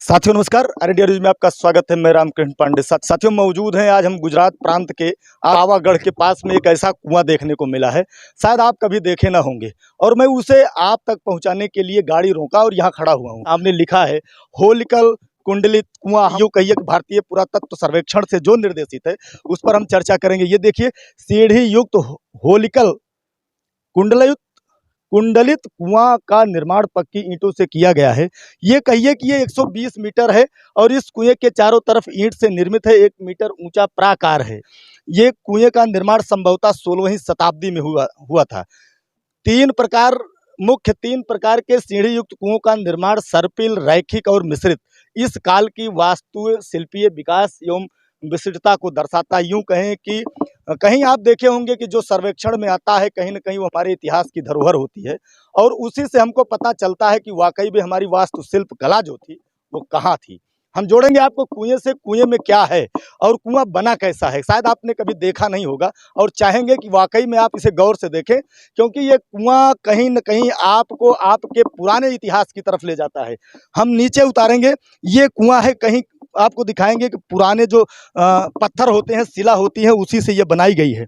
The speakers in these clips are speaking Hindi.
साथियों नमस्कार, इंडिया न्यूज में आपका स्वागत है। मैं रामकृष्ण पांडे। साथियों मौजूद हैं आज हम गुजरात प्रांत के पावागढ़ के पास में एक ऐसा कुआं देखने को मिला है, शायद आप कभी देखे ना होंगे। और मैं उसे आप तक पहुंचाने के लिए गाड़ी रोका और यहाँ खड़ा हुआ हूँ। आपने लिखा है होलिकल कुंडलित कुआं, यूं कहिए कि भारतीय पुरातत्व सर्वेक्षण से जो निर्देशित है उस पर हम चर्चा करेंगे। ये देखिए, सीढ़ी युक्त होलिकल कुंडलित कुआं का निर्माण पक्की ईंटों से किया गया है। ये कहिए कि ये 120 मीटर है और इस कुएं के चारों तरफ ईंट से निर्मित है। 1 मीटर ऊंचा प्राकार है। ये कुएं का निर्माण संभवतः 16वीं शताब्दी में हुआ था। तीन प्रकार के सीढ़ी युक्त कुओं का निर्माण सर्पिल, रैखिक और मिश्रित इस काल की वास्तुशिल्पीय विकास एवं विशिष्टता को दर्शाता है। यूं कहें कि कहीं आप देखे होंगे कि जो सर्वेक्षण में आता है कहीं न कहीं वो हमारे इतिहास की धरोहर होती है और उसी से हमको पता चलता है कि वाकई में हमारी वास्तुशिल्प कला जो थी वो कहाँ थी। हम जोड़ेंगे आपको कुएं से, कुएं में क्या है और कुआं बना कैसा है। शायद आपने कभी देखा नहीं होगा और चाहेंगे कि वाकई में आप इसे गौर से देखें, क्योंकि ये कुआं कहीं न कहीं आपको आपके पुराने इतिहास की तरफ ले जाता है। हम नीचे उतारेंगे, ये कुआं है, कहीं आपको दिखाएंगे कि पुराने जो पत्थर होते हैं, शिला होती है, उसी से ये बनाई गई है।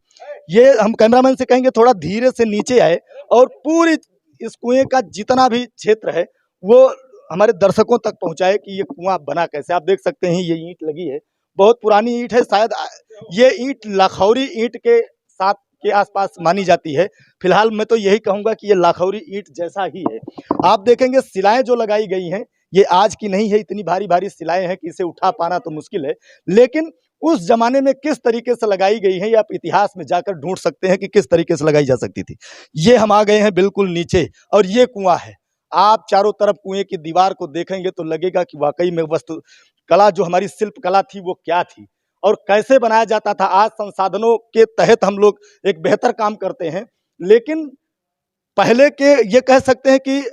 ये हम कैमरामैन से कहेंगे थोड़ा धीरे से नीचे आए और पूरी इस कुएं का जितना भी क्षेत्र है वो हमारे दर्शकों तक पहुंचाए कि ये कुआं बना कैसे। आप देख सकते हैं ये ईंट लगी है, बहुत पुरानी ईंट है। शायद ये ईंट लाखौरी ईंट के साथ के आसपास मानी जाती है। फिलहाल मैं तो यही कहूँगा कि ये लाखौरी ईंट जैसा ही है। आप देखेंगे शिलाएं जो लगाई गई हैं ये आज की नहीं है, इतनी भारी भारी शिलाएं हैं कि इसे उठा पाना तो मुश्किल है, लेकिन उस जमाने में किस तरीके से लगाई गई है ये आप इतिहास में जाकर ढूंढ सकते हैं कि किस तरीके से लगाई जा सकती थी। ये हम आ गए हैं बिल्कुल नीचे और ये कुआं है। आप चारों तरफ कुएं की दीवार को देखेंगे तो लगेगा कि वाकई में वस्तु कला जो हमारी शिल्प कला थी वो क्या थी और कैसे बनाया जाता था। आज संसाधनों के तहत हम लोग एक बेहतर काम करते हैं, लेकिन पहले के ये कह सकते हैं कि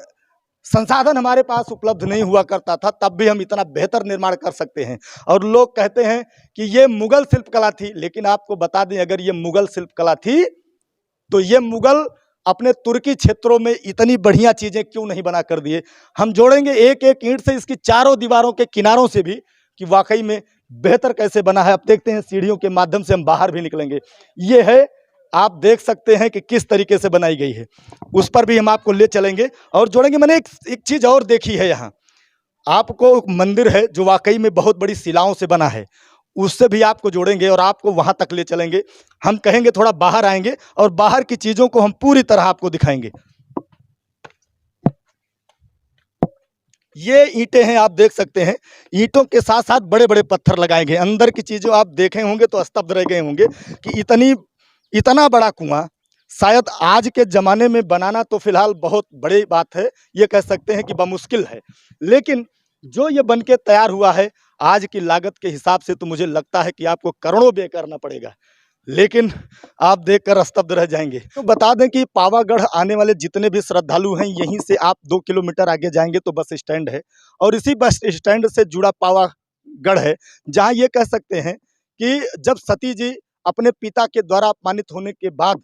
संसाधन हमारे पास उपलब्ध नहीं हुआ करता था, तब भी हम इतना बेहतर निर्माण कर सकते हैं। और लोग कहते हैं कि ये मुगल शिल्प कला थी, लेकिन आपको बता दें अगर ये मुगल शिल्प कला थी तो ये मुगल अपने तुर्की क्षेत्रों में इतनी बढ़िया चीजें क्यों नहीं बना कर दिए। हम जोड़ेंगे एक एक ईंट से इसकी चारों दीवारों के किनारों से भी कि वाकई में बेहतर कैसे बना है। अब देखते हैं, सीढ़ियों के माध्यम से हम बाहर भी निकलेंगे। ये है, आप देख सकते हैं कि किस तरीके से बनाई गई है, उस पर भी हम आपको ले चलेंगे और जोड़ेंगे। मैंने एक चीज और देखी है, यहाँ आपको मंदिर है जो वाकई में बहुत बड़ी शिलाओं से बना है, उससे भी आपको जोड़ेंगे और आपको वहां तक ले चलेंगे। हम कहेंगे थोड़ा बाहर आएंगे और बाहर की चीजों को हम पूरी तरह आपको दिखाएंगे। ये ईंटें हैं, आप देख सकते हैं, ईंटों के साथ साथ बड़े बड़े पत्थर लगाए गए। अंदर की चीजों आप देखे होंगे तो स्तब्ध रह गए होंगे कि इतना बड़ा कुआं शायद आज के ज़माने में बनाना तो फिलहाल बहुत बड़ी बात है, ये कह सकते हैं कि बमुश्किल है, लेकिन जो ये बन के तैयार हुआ है आज की लागत के हिसाब से तो मुझे लगता है कि आपको करोड़ों व्यय करना पड़ेगा, लेकिन आप देखकर स्तब्ध रह जाएंगे। तो बता दें कि पावागढ़ आने वाले जितने भी श्रद्धालु हैं, यहीं से आप 2 किलोमीटर आगे जाएंगे तो बस स्टैंड है और इसी बस स्टैंड से जुड़ा पावागढ़ है, जहाँ ये कह सकते हैं कि जब सती जी अपने पिता के द्वारा अपमानित होने के बाद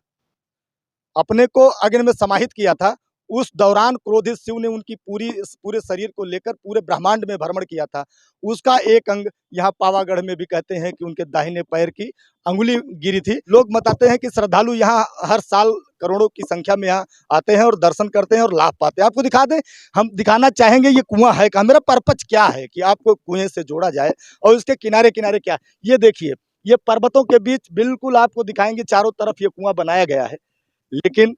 अपने को अग्नि में समाहित किया था, उस दौरान क्रोधित शिव ने उनकी पूरे शरीर को लेकर पूरे ब्रह्मांड में भ्रमण किया था। उसका एक अंग यहाँ पावागढ़ में भी कहते हैं कि उनके दाहिने पैर की अंगुली गिरी थी। लोग बताते हैं कि श्रद्धालु यहाँ हर साल करोड़ों की संख्या में यहाँ आते हैं और दर्शन करते हैं और लाभ पाते हैं। आपको दिखा दें, हम दिखाना चाहेंगे ये कुआं है कहाँ, मेरा पर्पज क्या है कि आपको कुएं से जोड़ा जाए और इसके किनारे किनारे क्या। ये देखिए, ये पर्वतों के बीच बिल्कुल आपको दिखाएंगे, चारों तरफ ये कुआं बनाया गया है, लेकिन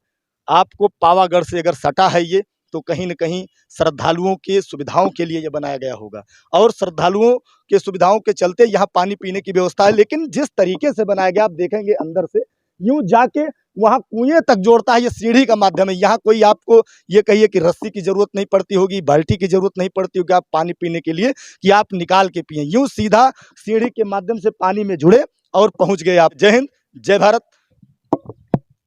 आपको पावागढ़ से अगर सटा है ये तो कहीं न कहीं श्रद्धालुओं के सुविधाओं के लिए ये बनाया गया होगा और श्रद्धालुओं के सुविधाओं के चलते यहाँ पानी पीने की व्यवस्था है। लेकिन जिस तरीके से बनाया गया, आप देखेंगे अंदर से यूं जाके वहाँ कुएं तक जोड़ता है, ये सीढ़ी का माध्यम है। यहाँ कोई आपको ये कहिए कि रस्सी की जरूरत नहीं पड़ती होगी, बाल्टी की जरूरत नहीं पड़ती होगी आप पानी पीने के लिए कि आप निकाल के पिए, यूं सीधा सीढ़ी के माध्यम से पानी में जुड़े और पहुँच गए आप। जय हिंद, जय भारत।